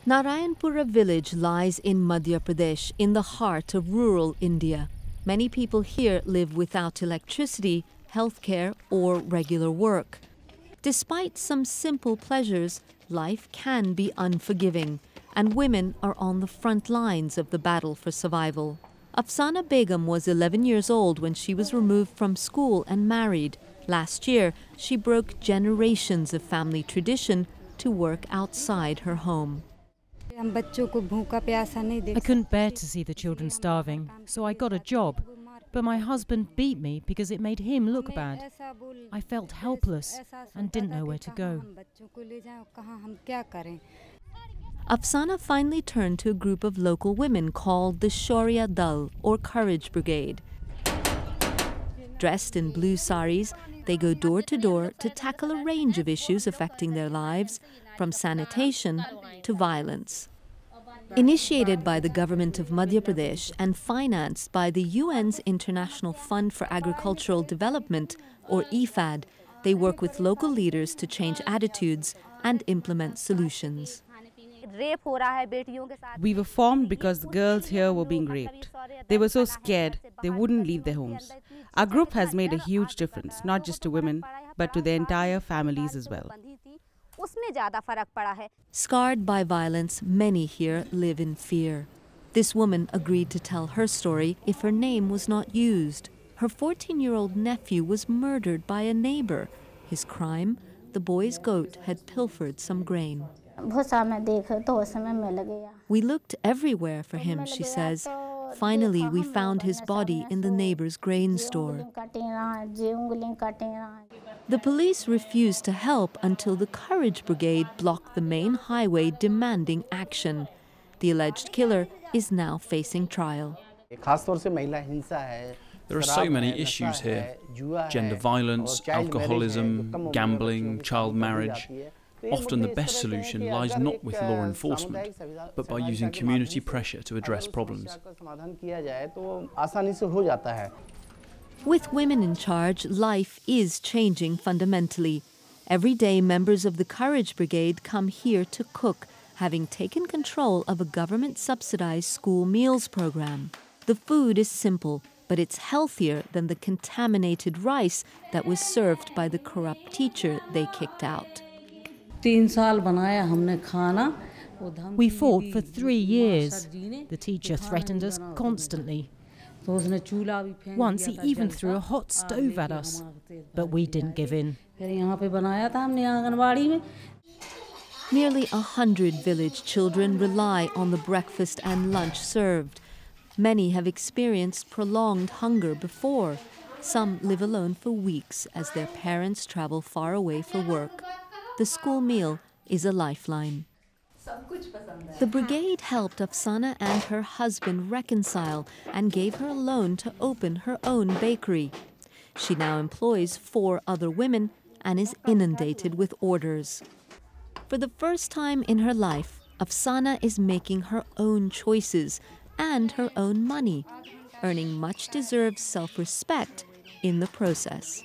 Narayanpura village lies in Madhya Pradesh, in the heart of rural India. Many people here live without electricity, healthcare, or regular work. Despite some simple pleasures, life can be unforgiving, and women are on the front lines of the battle for survival. Afsana Begum was 11 years old when she was removed from school and married. Last year, she broke generations of family tradition to work outside her home. I couldn't bear to see the children starving, so I got a job. But my husband beat me because it made him look bad. I felt helpless and didn't know where to go. Afsana finally turned to a group of local women called the Shaurya Dal, or Courage Brigade. Dressed in blue saris, they go door to door to tackle a range of issues affecting their lives, from sanitation to violence. Initiated by the government of Madhya Pradesh and financed by the UN's International Fund for Agricultural Development, or IFAD, they work with local leaders to change attitudes and implement solutions. We were formed because the girls here were being raped. They were so scared they wouldn't leave their homes. Our group has made a huge difference, not just to women, but to their entire families as well. Scarred by violence, many here live in fear. This woman agreed to tell her story if her name was not used. Her 14-year-old nephew was murdered by a neighbor. His crime? The boy's goat had pilfered some grain. We looked everywhere for him, she says. Finally, we found his body in the neighbor's grain store. The police refused to help until the Courage Brigade blocked the main highway demanding action. The alleged killer is now facing trial. There are so many issues here: gender violence, alcoholism, gambling, child marriage. Often the best solution lies not with law enforcement, but by using community pressure to address problems. With women in charge, life is changing fundamentally. Every day, members of the Courage Brigade come here to cook, having taken control of a government-subsidized school meals program. The food is simple, but it's healthier than the contaminated rice that was served by the corrupt teacher they kicked out. We fought for 3 years. The teacher threatened us constantly. Once he even threw a hot stove at us, but we didn't give in. Nearly 100 village children rely on the breakfast and lunch served. Many have experienced prolonged hunger before. Some live alone for weeks as their parents travel far away for work. The school meal is a lifeline. The brigade helped Afsana and her husband reconcile and gave her a loan to open her own bakery. She now employs 4 other women and is inundated with orders. For the first time in her life, Afsana is making her own choices and her own money, earning much-deserved self-respect in the process.